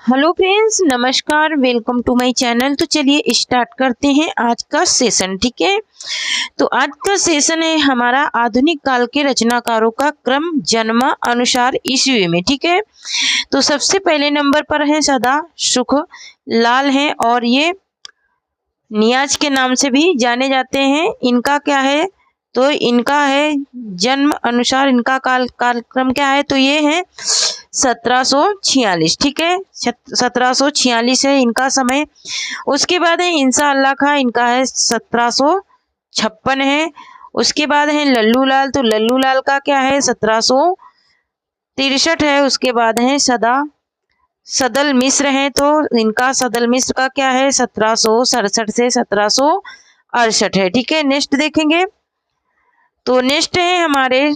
Hello friends, नमस्कार, welcome to my channel. तो चलिए स्टार्ट करते हैं आज का सेशन। ठीक है, तो आज का सेशन है हमारा आधुनिक काल के रचनाकारों का क्रम जन्म अनुसार ईस्वी में। ठीक है, तो सबसे पहले नंबर पर है सदा सुख लाल हैं और ये नियाज के नाम से भी जाने जाते हैं। इनका क्या है, तो इनका है जन्म अनुसार इनका कालक्रम क्या है, तो ये है 1746। ठीक है, 1746 है इनका समय। उसके बाद है इंसा अल्लाह खां, इनका है 1756 है। उसके बाद है लल्लू लाल, तो लल्लू लाल का क्या है 1763 है। उसके बाद है सदल मिश्र हैं, तो इनका सदल मिश्र का क्या है 1767 से 1768 है। ठीक है, नेक्स्ट देखेंगे तो नेक्स्ट है हमारे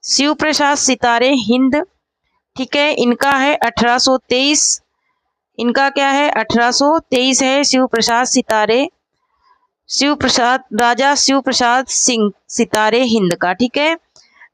शिव प्रसाद सितारे हिंद। ठीक है, इनका है 1823। इनका क्या है 1823 है। शिव प्रसाद राजा शिव प्रसाद सिंह सितारे हिंद का। ठीक है,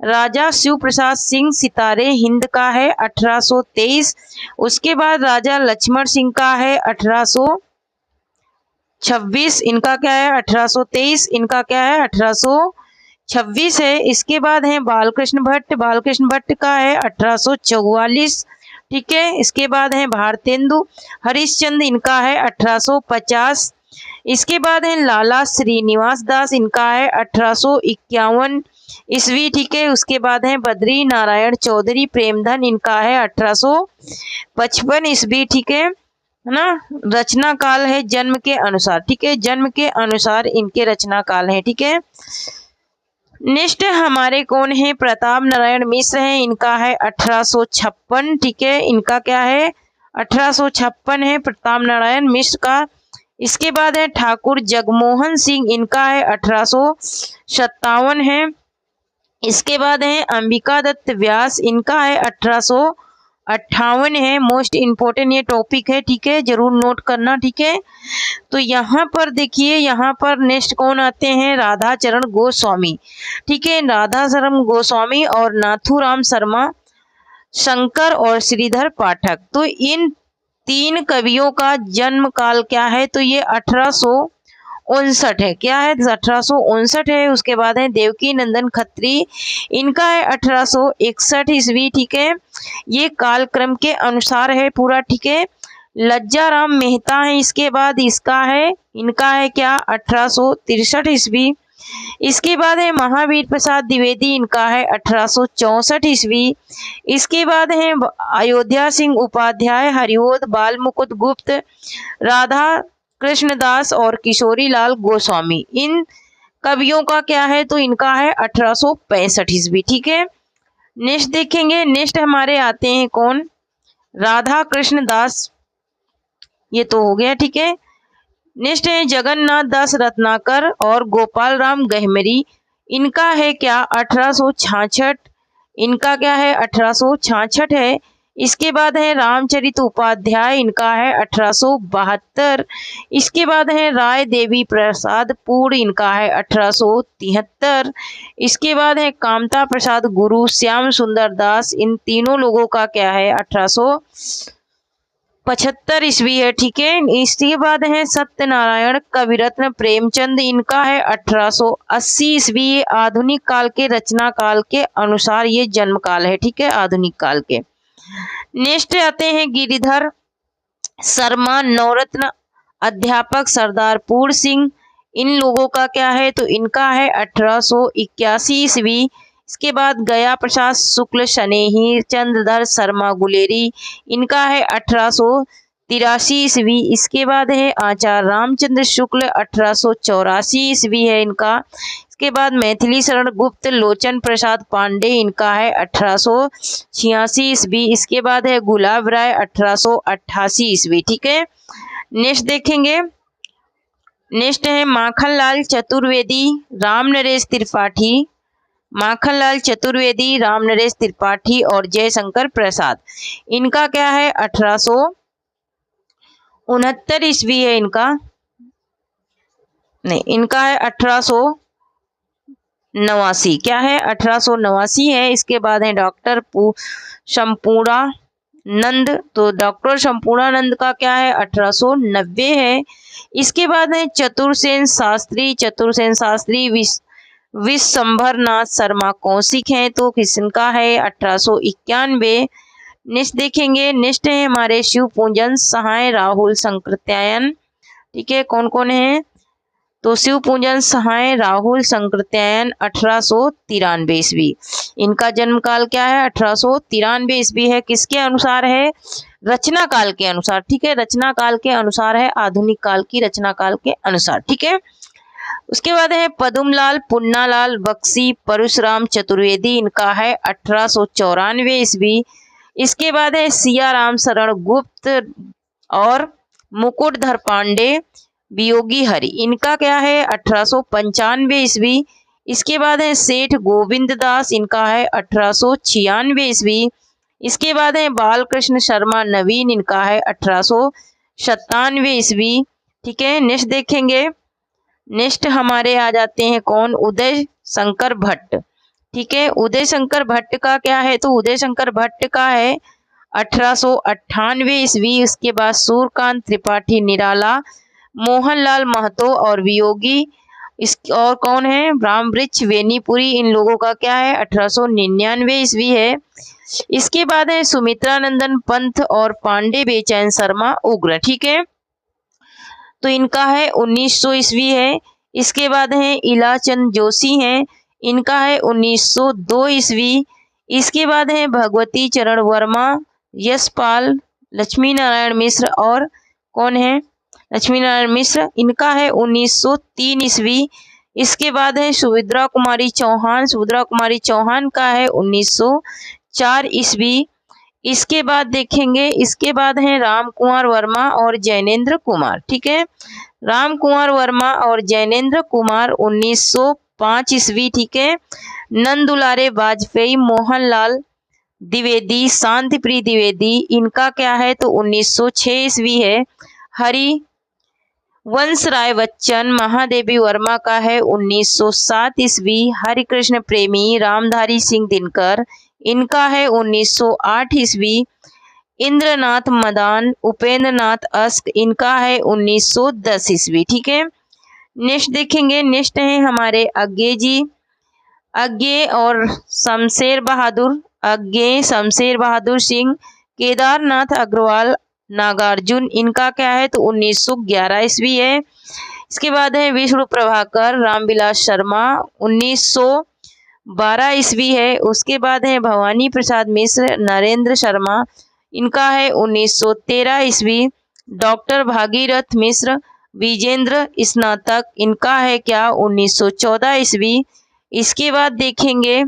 राजा शिव प्रसाद सिंह सितारे हिंद का है 1823। उसके बाद राजा लक्ष्मण सिंह का है 1826। इनका क्या है 1823, इनका क्या है 1826 है। इसके बाद है बालकृष्ण भट्ट का है 1844। ठीक है, इसके बाद है भारतेंदु हरिश्चंद्र, इनका है 1850। इसके बाद है लाला श्रीनिवास दास, इनका है 1851 ईस्वी। ठीक है, उसके बाद है बद्री नारायण चौधरी प्रेमधन, इनका है 1855 ईस्वी। ठीक है ना, रचना काल है जन्म के अनुसार। ठीक है, जन्म के अनुसार इनके रचना काल है। ठीक है, नेक्स्ट हमारे कौन है, प्रताप नारायण मिश्र हैं, इनका है 1856। ठीक है, इनका क्या है 1856 है प्रताप नारायण मिश्र का। इसके बाद है ठाकुर जगमोहन सिंह, इनका है 1857 है। इसके बाद है अंबिका दत्त व्यास, इनका है 1858 है। मोस्ट इम्पोर्टेंट ये टॉपिक है। ठीक है, जरूर नोट करना। ठीक है, तो यहाँ पर देखिए, यहाँ पर नेक्स्ट कौन आते हैं, राधाचरण गोस्वामी। ठीक है, राधाचरण गोस्वामी और नाथूराम शर्मा शंकर और श्रीधर पाठक। तो इन तीन कवियों का जन्म काल क्या है, तो ये 1859 है। क्या है 1859 है। उसके बाद है देवकी नंदन खत्री, इनका है 1861 ईस्वी। ठीक है, ये कालक्रम के अनुसार है पूरा। ठीक है, लज्जा राम मेहता है। इसके बाद इसका है इनका है क्या 1863 ईस्वी। इसके बाद है महावीर प्रसाद द्विवेदी, इनका है 1864 ईस्वी। इसके बाद है अयोध्या सिंह उपाध्याय, हरिओद बाल मुकुंद गुप्त, राधा कृष्णदास और किशोरी लाल गोस्वामी। इन कवियों का क्या है, तो इनका है 1865 ईस्वी। ठीक है, नेक्स्ट देखेंगे। नेक्स्ट हमारे आते हैं कौन, राधा कृष्णदास, ये तो हो गया। ठीक है, नेक्स्ट है जगन्नाथ दास रत्नाकर और गोपाल राम गहमरी, इनका है क्या 1866। इनका क्या है 1866 है। इसके बाद है रामचरित उपाध्याय, इनका है 1872। इसके बाद है राय देवी प्रसाद पूर्ण, इनका है 1873। इसके बाद है कामता प्रसाद गुरु, श्याम सुंदर दास, इन तीनों लोगों का क्या है 1875 ईस्वी है। ठीक है, इसके बाद है सत्यनारायण कविरत्न प्रेमचंद, इनका है 1880 ईस्वी। आधुनिक काल के रचना काल के अनुसार ये जन्म काल है। ठीक है, आधुनिक काल के। नेक्स्ट आते हैं गिरिधर शर्मा नवरत्न अध्यापक सरदारपुर सिंह, इन लोगों का क्या है, तो इनका है 1881 ईस्वी। इसके बाद गया प्रसाद शुक्ल स्नेही चंद्रधर शर्मा गुलेरी, इनका है 1883 ईस्वी। इसके बाद है आचार्य रामचंद्र शुक्ल 1884 ईस्वी है इनका। इसके बाद मैथिली शरण गुप्त लोचन प्रसाद पांडे, इनका है 1886 ईस्वी। इसके बाद है गुलाब राय 1888 ईस्वी। ठीक है, नेक्स्ट देखेंगे। नेक्स्ट है माखनलाल चतुर्वेदी राम नरेश त्रिपाठी, माखनलाल चतुर्वेदी राम नरेश त्रिपाठी और जयशंकर प्रसाद, इनका क्या है 1869 ईस्वी है। इनका नहीं, इनका है 1889, क्या है 1889 है। इसके बाद है डॉक्टर संपूरा नंद, तो डॉक्टर संपूर्णानंद का क्या है 1890 है। इसके बाद है चतुर्सेन शास्त्री, चतुर्सेन शास्त्री विश्वंभरनाथ शर्मा कौशिक हैं, तो किसका है 1891। नेक्स्ट देखेंगे, नेक्स्ट है हमारे शिव पूजन सहाय राहुल संकृत्यायन, ठीक है, कौन कौन है, तो शिव पूजन सहाय राहुल संकृत्यायन 1893 ईस्वी, इनका जन्म काल क्या है 1893 ईस्वी है। किसके अनुसार है, रचना काल के अनुसार, ठीक है, रचना काल के अनुसार है, आधुनिक काल की रचना काल के अनुसार, ठीक है। उसके बाद है पदुमलाल पुन्नालाल बख्शी परशुराम चतुर्वेदी, इनका है 1894 ईस्वी। इसके बाद है सियाराम शरण गुप्त और मुकुटधर पांडे वियोगी हरि, इनका क्या है 1895 ईस्वी। इसके बाद है सेठ गोविंद दास, इनका है 1896 ईस्वी। इसके बाद है बालकृष्ण शर्मा नवीन, इनका है 1897 ईस्वी, ठीक है। नेक्स्ट देखेंगे, नेक्स्ट हमारे आ जाते हैं कौन, उदय शंकर भट्ट, ठीक है। उदय शंकर भट्ट का क्या है, तो उदय शंकर भट्ट का है 1898 ईस्वी। उसके बाद सूर्यकांत त्रिपाठी निराला, मोहनलाल महतो और वियोगी इस और कौन है रामवृक्ष वेनीपुरी, इन लोगों का क्या है 1899 ईस्वी है। इसके बाद है सुमित्रानंदन पंत और पांडे बेचैन शर्मा उग्र, ठीक है, तो इनका है 1900 ईस्वी है। इसके बाद है इलाचंद जोशी हैं, इनका है 1902 ईस्वी। इसके बाद है भगवती चरण वर्मा, यशपाल, लक्ष्मी नारायण मिश्र और कौन है लक्ष्मी नारायण मिश्र, इनका है 1903 ईस्वी। इसके बाद है सुभद्रा कुमारी चौहान, सुभद्रा कुमारी चौहान का है 1904 ईस्वी। इसके बाद देखेंगे, इसके बाद है राम कुमार वर्मा और जैनेन्द्र कुमार, ठीक है, राम कुमार वर्मा और जैनेन्द्र कुमार 1905 ईस्वी, ठीक है। नंद दुलारे वाजपेयी, मोहनलाल द्विवेदी, शांतिप्रिय द्विवेदी, इनका क्या है तो 1906 ईस्वी है। हरि वंश राय बच्चन महादेवी वर्मा का है 1907 ईस्वी। हरिकृष्ण प्रेमी रामधारी सिंह दिनकर, इनका है 1908 ईस्वी। इंद्रनाथ मदान उपेंद्र नाथ अस्क, इनका है 1910 ईस्वी, ठीक है। नेक्स्ट देखेंगे, नेक्स्ट है हमारे अज्ञे जी, अज्ञे और शमशेर बहादुर, अज्ञे शमशेर बहादुर सिंह, केदारनाथ अग्रवाल नागार्जुन, इनका क्या है तो 1911 ईस्वी है। इसके बाद है विष्णु प्रभाकर रामविलास शर्मा 1912 ईस्वी है। उसके बाद है भवानी प्रसाद मिश्र नरेंद्र शर्मा, इनका है 1913 ईस्वी। डॉक्टर भागीरथ मिश्र विजेंद्र स्नातक, इनका है क्या 1914 ईस्वी। इसके बाद देखेंगे,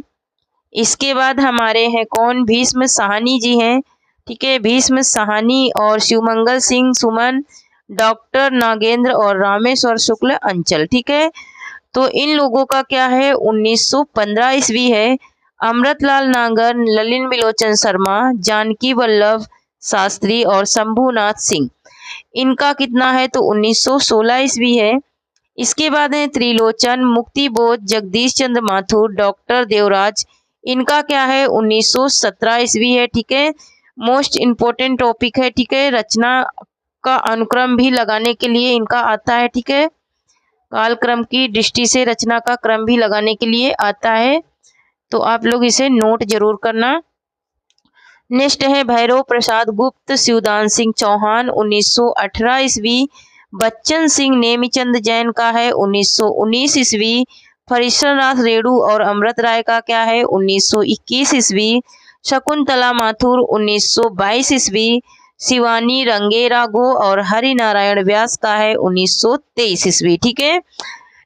इसके बाद हमारे हैं कौन भीष्म साहनी जी हैं, ठीक है, भीष्म साहनी और शिवमंगल सिंह सुमन, डॉक्टर नागेंद्र और रामेश्वर शुक्ल अंचल, ठीक है, तो इन लोगों का क्या है 1915 ईस्वी है। अमृतलाल नागर, ललिन विलोचन शर्मा, जानकी वल्लभ शास्त्री और शंभुनाथ सिंह, इनका कितना है तो 1916 ईस्वी है। इसके बाद है त्रिलोचन मुक्ति बोध जगदीश चंद्र माथुर, डॉक्टर देवराज, इनका क्या है 1917 ईस्वी है, ठीक है। मोस्ट इम्पोर्टेंट टॉपिक है, ठीक है, रचना का अनुक्रम भी लगाने के लिए इनका आता है, ठीक है, कालक्रम की दृष्टि से रचना का क्रम भी लगाने के लिए आता है, तो आप लोग इसे नोट जरूर करना। नेक्स्ट है भैरव प्रसाद गुप्त शिवदान सिंह चौहान 1918 ईस्वी। बच्चन सिंह नेमीचंद जैन का है 1919 ईस्वी। फरीश्वरनाथ रेणु और अमृत राय का क्या है 1921 ईस्वी। शकुंतला माथुर 1922 ईस्वी। शिवानी रंगेरा गो और हरि नारायण व्यास का है 1923 ईस्वी, ठीक है।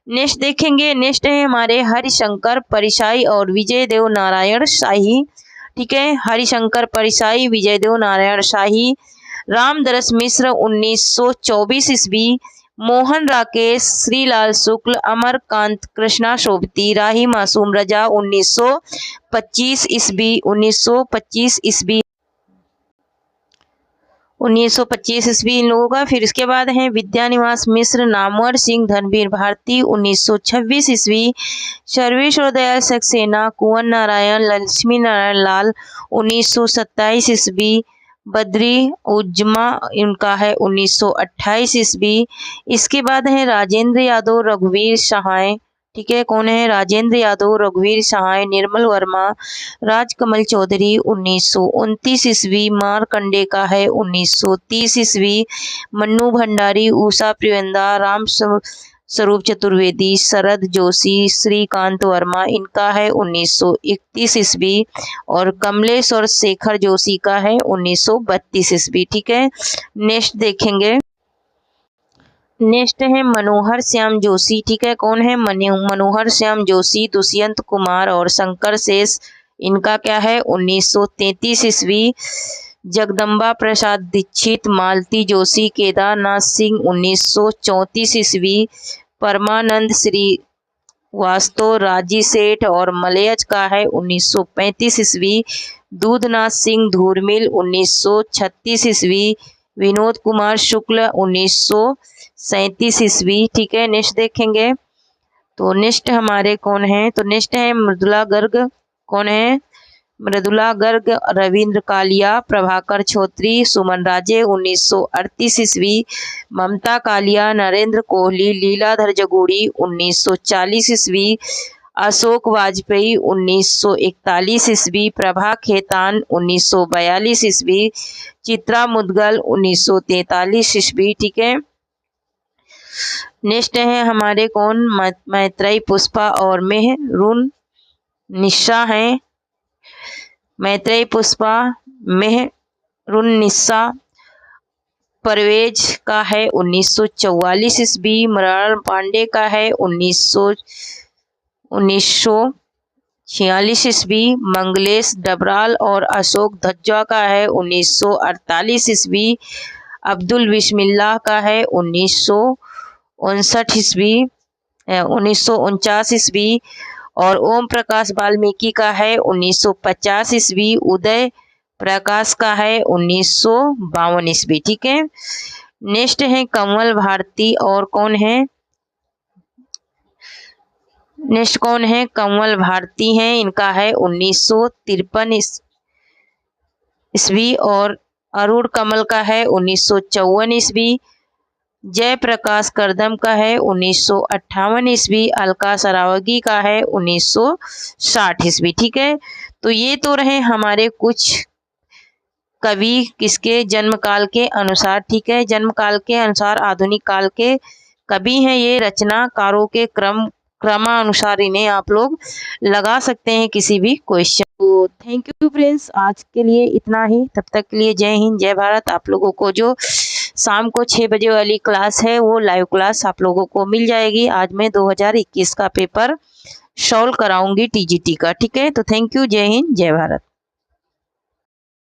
नेक्स्ट देखेंगे, नेक्स्ट है हमारे हरिशंकर परिसाई और विजय देव नारायण शाही, ठीक है, हरिशंकर परिसाई विजय देव नारायण शाही। रामदरस मिश्र 1924 ईस्वी। मोहन राकेश श्रीलाल शुक्ल अमरकांत कृष्णा शोभती राही मासूम रजा 1925 ईस्वी। 1925 ईस्वी 1925 ईस्वी इन लोगों का। फिर इसके बाद है विद्यानिवास मिश्र नामवर सिंह धनवीर भारती 1926 ईस्वी। सर्वेश्वर दयाल सक्सेना कुंवर नारायण लक्ष्मी नारायण लाल 1927 ईस्वी। बद्री उज्जमा इनका है 1928 ईस्वी। इसके बाद है राजेंद्र यादव रघुवीर सहाय, ठीक है, कौन है? राजेंद्र यादव, रघुवीर सहाय, निर्मल वर्मा, राजकमल चौधरी 1929 ईस्वी। मारकंडे का है 1930 ईस्वी। मन्नू भंडारी, उषा प्रियंदा, राम स्वरूप चतुर्वेदी, शरद जोशी, श्रीकांत वर्मा, इनका है 1931 ईस्वी। और कमलेश और शेखर जोशी का है 1932 ईस्वी, ठीक है। नेक्स्ट देखेंगे, नेक्स्ट है मनोहर श्याम जोशी, ठीक है, कौन है? मनोहर श्याम जोशी, दुष्यंत कुमार और शंकर शेष, इनका क्या है? 1933 ईस्वी। जगदम्बा प्रसाद दीक्षित, मालती जोशी, केदारनाथ सिंह 1934 ईस्वी। परमानंद श्रीवास्तव, राजी सेठ और मलयज का है 1935 ईस्वी। दूधनाथ सिंह धूर्मिल 1936 ईस्वी। विनोद कुमार शुक्ल 1937 ईस्वी, ठीक है। नेक्स्ट देखेंगे, तो नेक्स्ट हमारे कौन है? तो नेक्स्ट है मृदुला गर्ग, कौन है? मृदुला गर्ग, रविंद्र कालिया, प्रभाकर छोत्री, सुमन राजे 1938 ईस्वी। ममता कालिया, नरेंद्र कोहली, लीलाधर जगूड़ी 1940 ईस्वी। अशोक वाजपेयी 1941 ईस्वी। प्रभा खेतान 1942 ईस्वी। चित्रा मुदगल 1943 ईस्वी, ठीक है। नेक्स्ट है हमारे कौन? मैत्रेयी पुष्पा और मेहरुन निशा हैं। मैत्रेयी पुष्पा, मेहरुन्निसा। परवेज का है 1944 ईस्वी। मृणाल पांडे का है 1946 ईस्वी। मंगलेश डबराल और अशोक धज्जा का है 1948 ईस्वी। अब्दुल बिस्मिल्लाह का है 1959 ईस्वी, 1949 ईस्वी। और ओम प्रकाश वाल्मीकि का है 1950 ईस्वी। उदय प्रकाश का है 1952 ईस्वी, ठीक है। नेक्स्ट है कमल भारती और कौन है? नेक्स्ट कौन है? कमल भारती हैं, इनका है 1953 ईस्वी। और अरुण कमल का है 1954 ईस्वी। जयप्रकाश करदम का है 1958 ईस्वी। अलका सरावगी का है 1960 ईस्वी, ठीक है। तो ये तो रहे हमारे कुछ कवि किसके जन्म काल के अनुसार, ठीक है, जन्म काल के अनुसार आधुनिक काल के कवि हैं। ये रचनाकारों के क्रमानुसार इन्हें आप लोग लगा सकते हैं किसी भी क्वेश्चन। तो थैंक यू फ्रेंड्स, आज के लिए इतना ही। तब तक के लिए जय हिंद, जय भारत। आप लोगों को जो शाम को 6 बजे वाली क्लास है वो लाइव क्लास आप लोगों को मिल जाएगी। आज मैं 2021 का पेपर सॉल्व कराऊंगी टीजीटी का, ठीक है। तो थैंक यू, जय हिंद, जय भारत।